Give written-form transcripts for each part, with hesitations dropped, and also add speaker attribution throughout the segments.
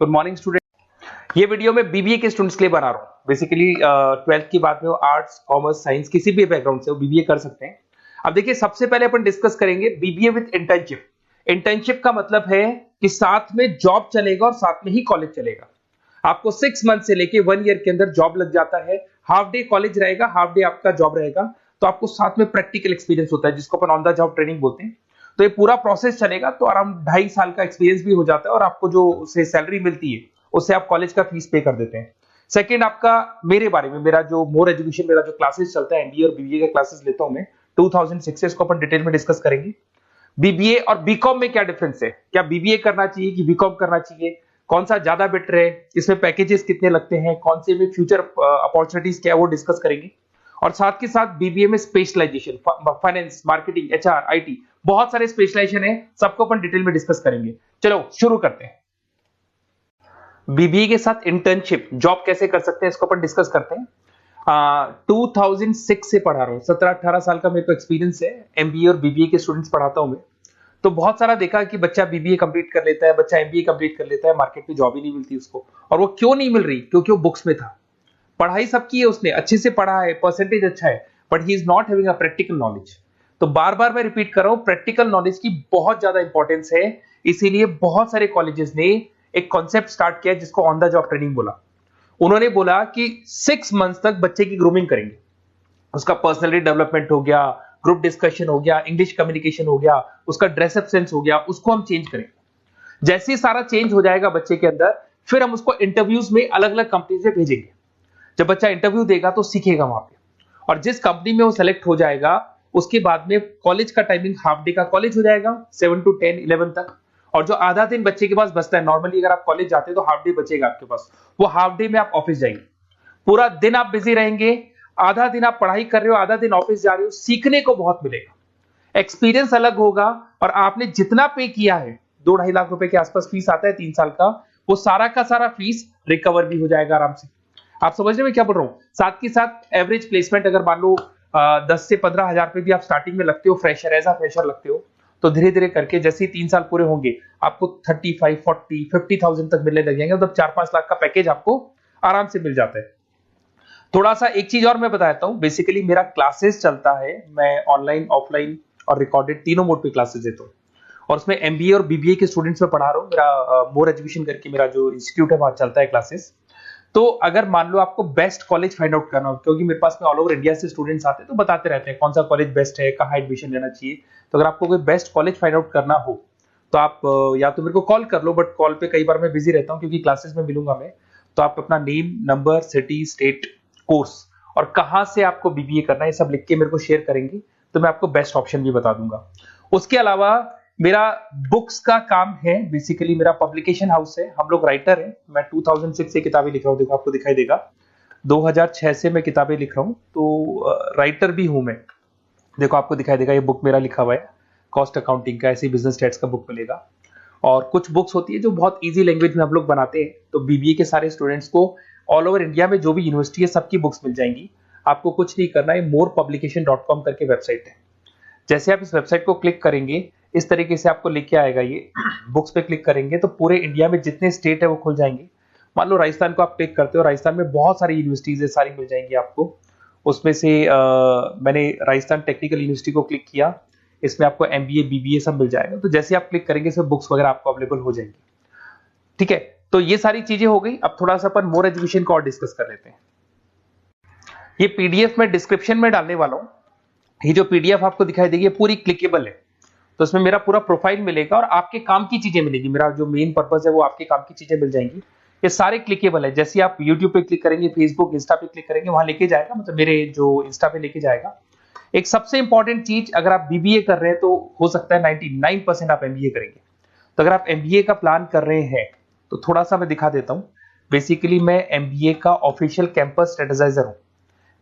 Speaker 1: Good morning student. ये video मैं BBA के स्टूडेंट्स के लिए बना रहा हूँ। बेसिकली 12th की बात में वो आर्ट्स, कॉमर्स, साइंस किसी भी बैकग्राउंड से वो बीबीए कर सकते हैं। अब देखिए, सबसे पहले अपन डिस्कस करेंगे बीबीए विद इंटर्नशिप। इंटर्नशिप का मतलब है कि साथ में जॉब चलेगा और साथ में ही कॉलेज चलेगा। आपको 6 मंथ से लेके 1 ईयर के अंदर जॉब लग जाता है। हाफ डे कॉलेज रहेगा, हाफ डे आपका जॉब रहेगा, तो आपको साथ में प्रैक्टिकल एक्सपीरियंस होता है जिसको अपन ऑन द जॉब ट्रेनिंग बोलते हैं। तो ये पूरा प्रोसेस चलेगा तो अराउंड 2.5 साल का एक्सपीरियंस भी हो जाता है और आपको जो उससे सैलरी मिलती है उससे आप कॉलेज का फीस पे कर देते हैं। सेकंड, आपका मेरे बारे में, मेरा जो मोर एजुकेशन, मेरा जो क्लासेस चलता है एमबीए और बीबीए का क्लासेस लेता हूं मैं 2006 से, इसको अपन डिटेल में डिस्कस करेंगे। बीबीए और बीकॉम में क्या डिफरेंस है, क्या बीबीए करना चाहिए कि बीकॉम करना चाहिए, कौन सा ज्यादा बेटर है, इसमें पैकेजेस कितने लगते हैं, कौन से में फ्यूचर अपॉर्चुनिटीज क्या है वो डिस्कस करेंगे। और साथ के साथ बीबीए में specialization, finance, marketing, HR, IT, बहुत सारे स्पेशलाइजेशन है, सबको अपन डिटेल में डिस्कस करेंगे। चलो शुरू करते हैं। बीबीए के साथ इंटर्नशिप, जॉब कैसे कर सकते हैं, इसको अपन डिस्कस करते हैं। 2006 से पढ़ा रहा हूँ, 17-18 साल का मेरे को एक्सपीरियंस है। एमबीए और बीबीए के स्टूडेंट्स पढ़ाता हूँ मैं। तो बहुत सारा देखा कि बच्चा बीबीए कंप्लीट कर लेता है, बच्चा एमबीए कंप्लीट कर लेता है, मार्केट में जॉब ही नहीं मिलती उसको। और वो क्यों नहीं मिल रही? क्योंकि वो बुक्स में था। पढ़ाई सब की है, उसने अच्छे से पढ़ा है, परसेंटेज अच्छा है, but he is not having a practical knowledge. तो बार बार मैं रिपीट कर रहा हूं, प्रैक्टिकल नॉलेज की बहुत ज्यादा इंपॉर्टेंस है। इसीलिए बहुत सारे कॉलेजेस ने एक कॉन्सेप्ट स्टार्ट किया जिसको ऑन द जॉब ट्रेनिंग बोला। उन्होंने बोला कि 6 मंथ तक बच्चे की ग्रूमिंग करेंगे, उसका पर्सनैलिटी डेवलपमेंट हो गया, ग्रुप डिस्कशन हो गया, इंग्लिश कम्युनिकेशन हो गया, उसका ड्रेसअप सेंस हो गया, उसको हम चेंज करेंगे। जैसे ही सारा चेंज हो जाएगा बच्चे के अंदर, फिर हम उसको इंटरव्यूज में अलग अलग कंपनीज में भेजेंगे। जब बच्चा इंटरव्यू देगा तो सीखेगा वहां पे, और जिस कंपनी में वो सेलेक्ट हो जाएगा उसके बाद में कॉलेज का टाइमिंग हाफ डे का कॉलेज हो जाएगा, 7 to 10, 11 तक। और जो आधा दिन बच्चे के पास बचता है, नॉर्मली अगर आप कॉलेज जाते हैं तो हाफ डे बचेगा आपके पास, वो हाफ डे में आप ऑफिस जाएंगे। पूरा दिन आप बिजी रहेंगे, आधा दिन आप पढ़ाई कर रहे हो, आधा दिन ऑफिस जा रहे हो, सीखने को बहुत मिलेगा, एक्सपीरियंस अलग होगा। और आपने जितना पे किया है, 2-2.5 लाख रुपए के आसपास फीस आता है 3 साल का, वो सारा का सारा फीस रिकवर भी हो जाएगा आराम से। आप समझ रहे हैं क्या बोल रहा हूं? साथ के साथ एवरेज प्लेसमेंट अगर मान लो 10 से 15 हजार रुपए भी आप स्टार्टिंग में लगते हो, फ्रेशर, एज अ फ्रेशर लगते हो, तो धीरे धीरे करके जैसे ही 3 साल पूरे होंगे आपको 35, 40, 50,000 तक मिलने लग जाएंगे। मतलब 4-5 लाख का पैकेज आपको आराम से मिल जाता है। थोड़ा सा एक चीज और मैं बताता हूँ। बेसिकली मेरा क्लासेस चलता है, मैं ऑनलाइन, ऑफलाइन और रिकॉर्डेड तीनों मोड पे क्लासेस देता हूँ, और उसमें एमबीए और बीबीए के स्टूडेंट्स में पढ़ा रहा हूँ। मेरा मोर एजुकेशन करके मेरा जो इंस्टीट्यूट है वहां चलता है क्लासेस। तो अगर मान लो आपको बेस्ट कॉलेज फाइंड आउट करना हो, क्योंकि मेरे पास में ऑल ओवर इंडिया से स्टूडेंट्स आते हैं तो बताते रहते हैं कौन सा कॉलेज बेस्ट है, कहाँ एडमिशन लेना चाहिए। तो अगर आपको कोई बेस्ट कॉलेज फाइंड आउट करना हो तो आप या तो मेरे को कॉल कर लो, बट कॉल पे कई बार मैं बिजी रहता हूँ क्योंकि क्लासेस में मिलूंगा मैं। तो आप अपना name, number, city, state, course और कहाँ से आपको बीबीए करना है, ये सब लिख के मेरे को शेयर करेंगे तो मैं आपको बेस्ट ऑप्शन भी बता दूंगा। उसके अलावा मेरा बुक्स का काम है। बेसिकली मेरा पब्लिकेशन हाउस है, हम लोग राइटर हैं। मैं 2006 से किताबें लिख रहा हूँ, देखो आपको दिखाई देगा। 2006 से मैं किताबें लिख रहा हूँ, तो राइटर भी हूं मैं। देखो आपको दिखाई देगा, ये बुक मेरा लिखा हुआ है, कॉस्ट अकाउंटिंग का, ऐसे बिजनेस स्टैट्स का बुक मिलेगा। और कुछ बुक्स होती है जो बहुत ईजी लैंग्वेज में हम लोग बनाते हैं, तो बीबीए के सारे स्टूडेंट्स को ऑल ओवर इंडिया में जो भी यूनिवर्सिटी है सबकी बुक्स मिल जाएंगी। आपको कुछ नहीं करना है, morepublication.com करके वेबसाइट है। जैसे आप इस वेबसाइट को क्लिक करेंगे, इस तरीके से आपको लेके आएगा। ये बुक्स पे क्लिक करेंगे तो पूरे इंडिया में जितने स्टेट है वो खुल जाएंगे। मान लो राजस्थान को आप क्लिक करते हो, राजस्थान में बहुत सारी यूनिवर्सिटीज है, सारी मिल जाएंगी आपको। उसमें से मैंने राजस्थान टेक्निकल यूनिवर्सिटी को क्लिक किया, इसमें आपको एमबीए, बीबीए सब मिल जाएगा। तो जैसे आप क्लिक करेंगे इसमें बुक्स वगैरह आपको अवेलेबल हो जाएंगी। ठीक है, तो ये सारी चीजें हो गई। अब थोड़ा सा अपन मोर एजुकेशन को और डिस्कस कर लेते हैं। ये पीडीएफ में डिस्क्रिप्शन में डालने वाला हूँ। ये जो पीडीएफ आपको दिखाई देगी पूरी क्लिकेबल है, तो इसमें मेरा पूरा प्रोफाइल मिलेगा और आपके काम की चीजें मिलेगी। मेरा जो मेन पर्पस है वो आपके काम की चीजें मिल जाएंगी। ये सारे क्लिकेबल है। जैसे आप YouTube पे क्लिक करेंगे, फेसबुक, इंस्टा पे क्लिक करेंगे, वहां लेके जाएगा, मतलब मेरे जो इंस्टा पे लेके जाएगा। एक सबसे इंपॉर्टेंट चीज, अगर आप बीबीए कर रहे हैं तो हो सकता है 99% आप एमबीए करेंगे। तो अगर आप एमबीए का प्लान कर रहे हैं तो थोड़ा सा मैं दिखा देता हूँ। बेसिकली मैं एमबीए का ऑफिशियल कैंपस स्ट्रेटेजाइजर हूँ।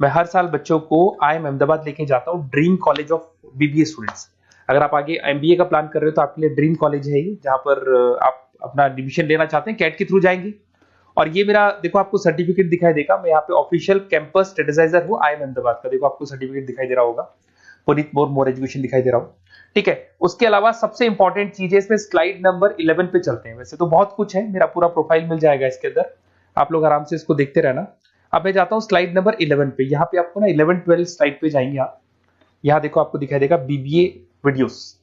Speaker 1: मैं हर साल बच्चों को IIM अहमदाबाद लेके जाता हूँ, dream college of BBA students. अगर आप आगे एमबीए का प्लान कर रहे हो तो आपके लिए ड्रीम कॉलेज है ये, जहां पर आप अपना एडमिशन लेना चाहते हैं, कैट के थ्रू जाएंगे। और ये मेरा, देखो आपको सर्टिफिकेट दिखाई देगा, मैं यहाँ पे ऑफिशियल कैंपस स्ट्रेटेजाइजर हूँ IIM अहमदाबाद का। देखो आपको सर्टिफिकेट दिखाई दे रहा होगा, पुनीत मोर एजुकेशन दिखाई दे रहा हूँ। ठीक है। उसके अलावा सबसे इंपॉर्टेंट चीज है इसमें, स्लाइड नंबर 11 पे चलते हैं। वैसे तो बहुत कुछ है, मेरा पूरा प्रोफाइल मिल जाएगा इसके अंदर, आप लोग आराम से इसको देखते रहना। अब मैं जाता हूँ स्लाइड नंबर 11 पे। यहाँ पे आपको ना 11-12 स्लाइड पे जाएंगे आप। यहाँ देखो आपको दिखाई देगा बीबीए वीडियोस।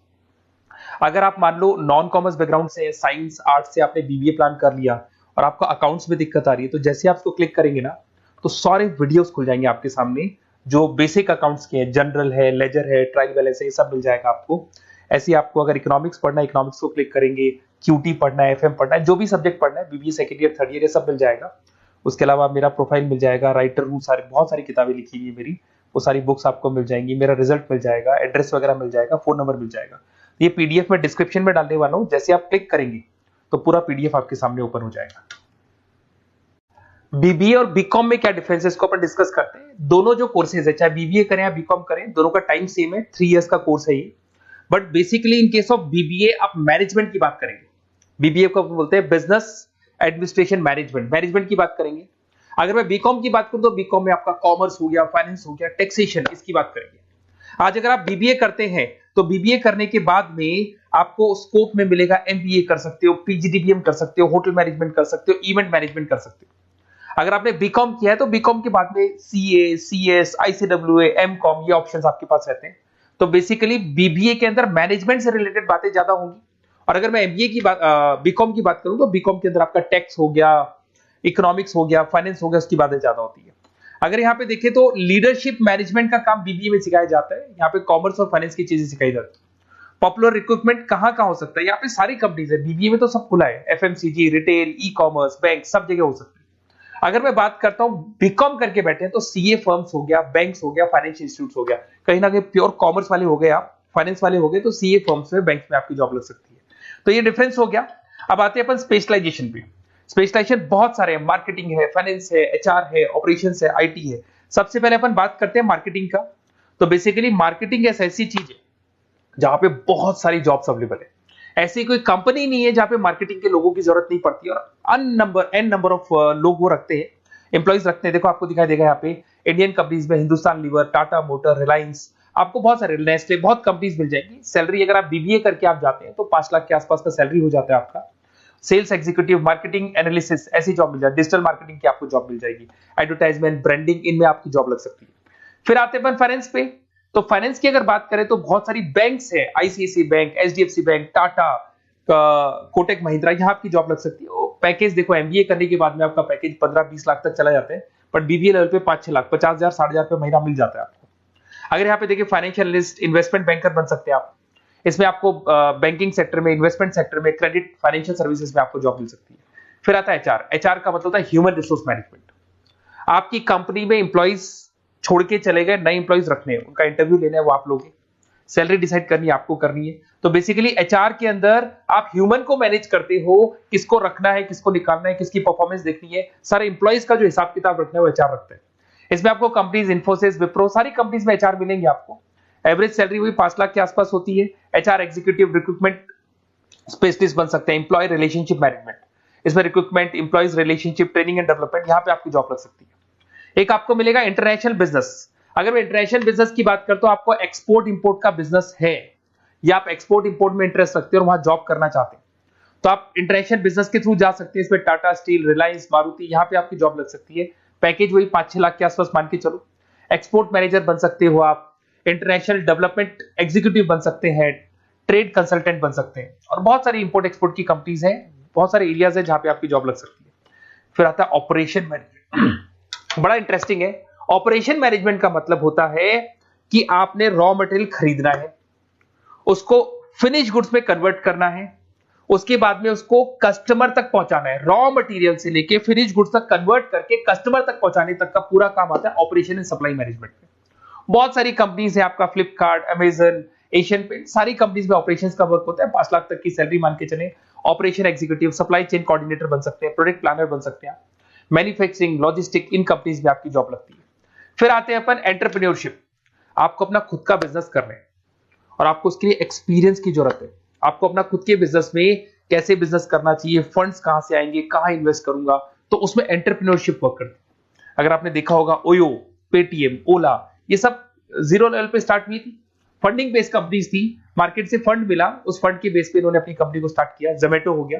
Speaker 1: अगर आप मान लो नॉन कॉमर्स बैकग्राउंड से, साइंस आर्ट्स से आपने बीबीए प्लान कर लिया और आपको अकाउंट्स में दिक्कत आ रही है, तो जैसे आप इसको क्लिक करेंगे ना तो सारे वीडियोस खुल जाएंगे आपके सामने, जो बेसिक अकाउंट्स के हैं, जनरल है, लेजर है, ट्रायल बैलेंस है, ये सब मिल जाएगा आपको। ऐसे आपको अगर इकोनॉमिक्स पढ़ना है, इकोनॉमिक्स को क्लिक करेंगे, क्यूटी पढ़ना है, एफएम पढ़ना है, जो भी सब्जेक्ट पढ़ना है, BBA second year, third year, ये सब मिल जाएगा। उसके अलावा मेरा प्रोफाइल मिल जाएगा, राइटर हूँ, सारे बहुत सारी किताबें लिखी हुई है मेरी, वो सारी बुक्स आपको मिल जाएंगी, मेरा रिजल्ट मिल जाएगा, एड्रेस वगैरह मिल जाएगा, फोन नंबर मिल जाएगा। ये पीडीएफ में डिस्क्रिप्शन में डालने वाला हूँ, जैसे आप क्लिक करेंगे तो पूरा पीडीएफ आपके सामने ओपन हो जाएगा। बीबीए और बीकॉम में क्या डिफरेंस है, इसको अपन डिस्कस करते हैं। दोनों जो कोर्सेज है, चाहे बीबीए करें या बीकॉम करें, दोनों का टाइम सेम है, 3 इयर्स का कोर्स है ये। But basically in case of BBA आप मैनेजमेंट की बात करेंगे। बीबीए को बोलते हैं बिजनेस एडमिनिस्ट्रेशन मैनेजमेंट, मैनेजमेंट की बात करेंगे। अगर मैं बीकॉम की बात करूं तो बीकॉम में आपका कॉमर्स हो गया, फाइनेंस हो गया, टैक्सेशन, इसकी बात करेंगे। आज अगर आप बीबीए करते हैं तो बीबीए करने के बाद में आपको स्कोप में मिलेगा, एमबीए कर सकते हो, पीजीडीबीएम कर सकते हो, होटल मैनेजमेंट कर सकते हो, इवेंट मैनेजमेंट कर सकते हो। अगर आपने बीकॉम किया है तो बीकॉम के बाद में सीए, सीएस, आईसीडब्ल्यूए, एमकॉम, ये ऑप्शंस आपके पास रहते हैं। तो बेसिकली बीबीए के अंदर मैनेजमेंट से रिलेटेड बातें ज्यादा होंगी। और अगर मैं एमबीए की बात, बीकॉम की बात करूं तो बीकॉम के अंदर आपका टैक्स हो गया, इकोनॉमिक्स हो गया, फाइनेंस हो गया, उसकी बातें ज्यादा होती है। अगर यहाँ पे देखें तो लीडरशिप मैनेजमेंट का काम बीबीए में सिखाया जाता है। यहाँ पे कॉमर्स और फाइनेंस की चीजें सिखाई जाती है। पॉपुलर रिक्रूटमेंट कहाँ कहाँ हो सकता है, यहाँ पे सारी कंपनीज है, बीबीए में तो सब खुला है, FMCG, retail, e commerce, bank, सब जगह हो सकती है। अगर मैं बात करता हूँ बीकॉम करके बैठे हैं तो सीए फर्म्स हो गया, बैंक्स हो गया, फाइनेंशियल इंस्टीट्यूट हो गया, कहीं ना कहीं प्योर कॉमर्स वाले हो गए आप, फाइनेंस वाले हो गए तो सीए फर्म्स में, बैंक्स में आपकी जॉब लग सकती है। तो ये डिफरेंस हो गया। अब आते हैं अपन स्पेशलाइजेशन पे। स्पेशलाइजेशन बहुत सारे हैं, मार्केटिंग है, फाइनेंस है, एचआर है, ऑपरेशंस है, आईटी है। सबसे पहले अपन बात करते हैं मार्केटिंग का। तो बेसिकली मार्केटिंग एक ऐसी चीज है जहां पे बहुत सारी जॉब्स अवेलेबल है। ऐसी कोई कंपनी नहीं है जहां पे मार्केटिंग के लोगों की जरूरत नहीं पड़ती, और एन नंबर ऑफ लोग वो रखते हैं, एम्प्लॉइज रखते हैं। देखो आपको दिखाई देगा यहाँ पे इंडियन कंपनीज में हिंदुस्तान लीवर, टाटा मोटर, रिलायंस, आपको बहुत सारे, नेस्ले, बहुत कंपनीज मिल जाएंगी। सैलरी अगर आप बीबीए करके आप जाते हैं तो 5 लाख के आसपास का सैलरी हो जाता है आपका। सेल्स एग्जीक्यूटिव, मार्केटिंग एनालिसिस, ऐसी जॉब मिल जाए, डिजिटल मार्केटिंग की आपको जॉब मिल जाएगी, एडवर्टाइजमेंट, ब्रांडिंग, इनमें आपकी जॉब लग सकती है। फिर आते हैं फाइनेंस पे। तो फाइनेंस की अगर बात करें तो बहुत सारी बैंक्स है, ICICI bank, HDFC bank, Tata, Kotak Mahindra, यहाँ आपकी जॉब लग सकती है। पैकेज देखो, एमबीए करने के बाद में आपका पैकेज 15-20 लाख तक चला जाता है, बट बीबीए लेवल पे 5-6 लाख, 50,000, 60,000 रुपए महीना मिल जाता है आपको। अगर यहाँ पे देखिए फाइनेंशियल एनालिस्ट, इन्वेस्टमेंट बैंकर बन सकते हैं आप। इसमें आपको बैंकिंग सेक्टर में, इन्वेस्टमेंट सेक्टर में, क्रेडिट, फाइनेंशियल सर्विसेज में आपको जॉब मिल सकती है। फिर आता है एचआर। एचआर का मतलब होता है ह्यूमन रिसोर्स मैनेजमेंट। आपकी कंपनी में इंप्लॉइज छोड़ के चले गए, नए इंप्लॉइज रखने हैं, उनका इंटरव्यू लेना है, वो आप लोग, सैलरी डिसाइड करनी है, आपको करनी है। तो बेसिकली एचआर के अंदर आप ह्यूमन को मैनेज करते हो, किसको रखना है, किसको निकालना है, किसकी परफॉर्मेंस देखनी है, सारे इंप्लॉइज का जो हिसाब किताब रखना है वो एचआर रखते हैं। इसमें आपको कंपनीज, इन्फोसिस, विप्रो, सारी कंपनीज में एचआर मिलेंगे आपको। एवरेज सैलरी वही 5 लाख के आसपास होती है। एचआर एग्जीक्यूटिव, रिक्रूटमेंट स्पेशलिस्ट बन सकते हैं, एम्प्लॉय रिलेशनशिप मैनेजमेंट, इसमें recruitment, employees relationship, training and development, यहाँ पे आपकी जॉब लग सकती है। एक आपको मिलेगा इंटरनेशनल बिजनेस। अगर मैं इंटरनेशनल बिजनेस की बात करता हूं, आपको एक्सपोर्ट इंपोर्ट का बिजनेस है या आप एक्सपोर्ट इंपोर्ट में इंटरेस्ट रखते हो और वहां जॉब करना चाहते हैं, तो आप इंटरनेशनल बिजनेस के थ्रू जा सकते हैं। इसमें टाटा स्टील, रिलायंस, मारुति, यहाँ पे आपकी जॉब लग सकती है। पैकेज वही 5-6 लाख के आसपास मान के चलो। एक्सपोर्ट मैनेजर बन सकते हो आप, इंटरनेशनल डेवलपमेंट एग्जीक्यूटिव बन सकते हैं, ट्रेड कंसल्टेंट बन सकते हैं, और बहुत सारी इंपोर्ट एक्सपोर्ट की कंपनीज हैं, बहुत सारे एरियाज है जहां पे आपकी जॉब लग सकती है। फिर आता है ऑपरेशन मैनेजमेंट। बड़ा इंटरेस्टिंग है। ऑपरेशन मैनेजमेंट का मतलब होता है कि आपने रॉ मटेरियल खरीदना है, उसको फिनिश गुड्स में कन्वर्ट करना है, उसके बाद में उसको कस्टमर तक पहुंचाना है। रॉ मटेरियल से लेके फिनिश गुड्स तक कन्वर्ट करके कस्टमर तक पहुंचाने तक का पूरा काम आता है ऑपरेशन एंड सप्लाई मैनेजमेंट में। बहुत सारी कंपनीज है, आपका फ्लिपकार्ट, अमेजन, एशियन पेंट, सारी कंपनीज में ऑपरेशंस का वर्क होता है। 5 लाख तक की सैलरी मान के चले। Operation executive, supply chain coordinator बन सकते हैं, प्रोडक्ट प्लानर बन सकते हैं, मैन्युफैक्चरिंग, लॉजिस्टिक, इन कंपनीज में आपकी जॉब लगती है। फिर आते हैं अपन एंटरप्रेन्योरशिप। आपको अपना खुद का बिजनेस करना है और आपको उसके लिए एक्सपीरियंस की जरूरत है। आपको अपना खुद के बिजनेस में कैसे बिजनेस करना चाहिए, फंड्स कहां से आएंगे, कहां इन्वेस्ट करूंगा, तो उसमें एंटरप्रेन्योरशिप वर्क करती है। अगर आपने देखा होगा ओयो, पेटीएम, ओला, ये सब जीरो लेवल पे स्टार्ट हुई थी। फंडिंग बेस्ड कंपनीज थी, मार्केट से फंड मिला, उस फंड के बेस पे इन्होंने अपनी कंपनी को स्टार्ट किया। जोमेटो हो गया,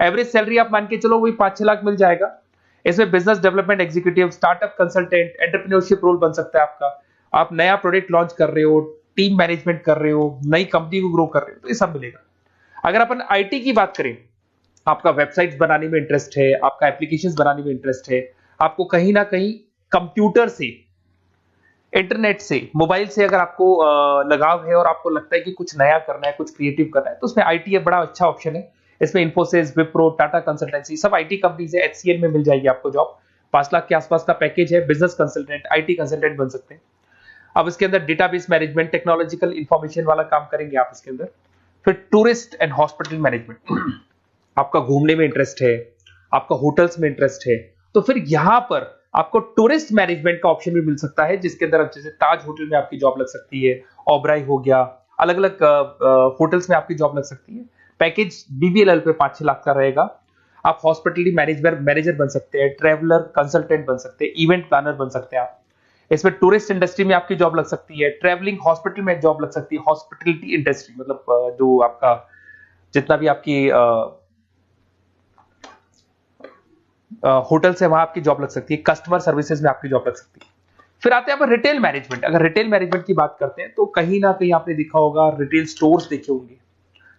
Speaker 1: एवरेज सैलरी आप मान के चलो वही 5-6 लाख मिल जाएगा। इसमें business development executive, startup consultant, entrepreneurship role बन सकता है आपका। आप नया प्रोडक्ट लॉन्च कर रहे हो, टीम मैनेजमेंट कर रहे हो, नई कंपनी को ग्रो कर रहे हो, तो ये सब मिलेगा। अगर अपन आईटी की बात करें, आपका वेबसाइट्स बनाने में इंटरेस्ट है, आपका एप्लीकेशंस बनाने में इंटरेस्ट है, आपको कहीं ना कहीं कंप्यूटर से, इंटरनेट से, मोबाइल से अगर आपको लगाव है और आपको लगता है कि कुछ नया करना है, कुछ क्रिएटिव करना है, तो उसमें आईटी एक बड़ा अच्छा ऑप्शन है। इसमें इन्फोसिस, विप्रो, टाटा कंसल्टेंसी, सब आईटी कंपनीज है। एचसीएल में मिल जाएगी आपको जॉब, 5 लाख के आसपास का पैकेज है। बिजनेस कंसल्टेंट, आईटी कंसल्टेंट बन सकते हैं। अब इसके अंदर डेटाबेस मैनेजमेंट, टेक्नोलॉजिकल इंफॉर्मेशन वाला काम करेंगे आप इसके अंदर। फिर टूरिस्ट एंड हॉस्पिटल मैनेजमेंट, आपका घूमने में इंटरेस्ट है, आपका होटल्स में इंटरेस्ट है, तो फिर यहां पर आपको टूरिस्ट मैनेजमेंट का ऑप्शन भी मिल सकता है, जिसके अंदर जैसे ताज होटल में आपकी जॉब लग सकती है, ओबराई हो गया, अलग अलग होटल्स में आपकी जॉब लग सकती है। पैकेज बीबीएलएल पे 5-6 लाख का रहेगा। आप हॉस्पिटलिटी मैनेजर बन सकते हैं, ट्रैवलर कंसल्टेंट बन सकते हैं, इवेंट प्लानर बन सकते हैं आप। इसमें टूरिस्ट इंडस्ट्री में आपकी जॉब लग सकती है, ट्रैवलिंग हॉस्पिटल में जॉब लग सकती है, हॉस्पिटलिटी इंडस्ट्री मतलब जो आपका जितना भी आपकी होटल से वहां आपकी जॉब लग सकती है, कस्टमर सर्विसेज में आपकी जॉब लग सकती है। फिर आते हैं आप रिटेल मैनेजमेंट। अगर रिटेल मैनेजमेंट की बात करते हैं तो कहीं ना कहीं आपने देखा होगा, रिटेल स्टोर्स देखे होंगे,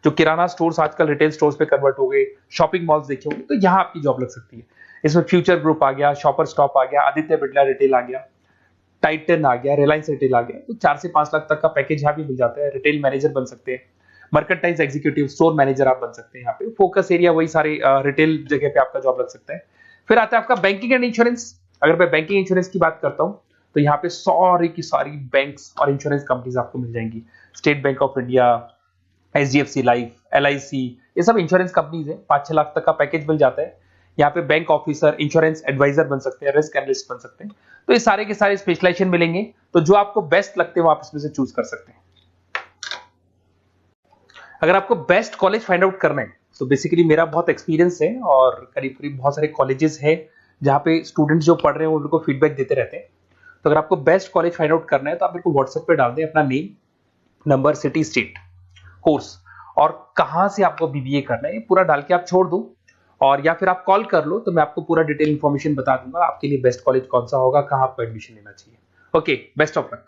Speaker 1: जो किराना स्टोर्स आजकल रिटेल स्टोर्स पे कन्वर्ट हो गए, शॉपिंग मॉल्स देखे होंगे, तो यहां आपकी जॉब लग सकती है। इसमें फ्यूचर ग्रुप आ गया, शॉपर स्टॉप आ गया, आदित्य बिरला रिटेल आ गया, टाइटन आ गया, रिलायंस रिटेल आ गया, तो 4 से 5 लाख तक का पैकेज यहाँ भी मिल जाता है। रिटेल मैनेजर बन सकते हैं, मर्केंटाइज एग्जीक्यूटिव, स्टोर मैनेजर आप बन सकते हैं। यहाँ पे फोकस एरिया वही सारे रिटेल जगह पे आपका जॉब लग सकता है। फिर आता है आपका बैंकिंग एंड इंश्योरेंस। अगर मैं बैंकिंग इंश्योरेंस की बात करता हूँ तो यहाँ पे सारी की सारी बैंक्स और इंश्योरेंस कंपनीज आपको मिल जाएंगी। State bank of India, HDFC life, LIC, ये सब इंश्योरेंस कंपनीज है। 5-6 लाख तक का पैकेज मिल जाता है। यहाँ पे बैंक ऑफिसर, इंश्योरेंस एडवाइजर बन सकते हैं, रिस्क एनालिस्ट बन सकते हैं। तो ये सारे के सारे स्पेशलाइजेशन मिलेंगे, तो जो आपको बेस्ट लगते हैं वो आप इसमें से चूज कर सकते हैं। अगर आपको बेस्ट कॉलेज फाइंड आउट करना है तो बेसिकली मेरा बहुत एक्सपीरियंस है और करीब करीब बहुत सारे कॉलेजेस हैं जहाँ पे स्टूडेंट्स जो पढ़ रहे हैं उनको फीडबैक देते रहते हैं। तो अगर आपको बेस्ट कॉलेज फाइंड आउट करना है तो आप मेरे को व्हाट्सएप पे डाल दें अपना name, number, city, state, course और कहाँ से आपको बीबीए करना है, ये पूरा डाल के आप छोड़ दो, और या फिर आप कॉल कर लो तो मैं आपको पूरा डिटेल इंफॉर्मेशन बता दूंगा आपके लिए बेस्ट कॉलेज कौन सा होगा, कहाँ आपको एडमिशन लेना चाहिए। Okay, best of luck.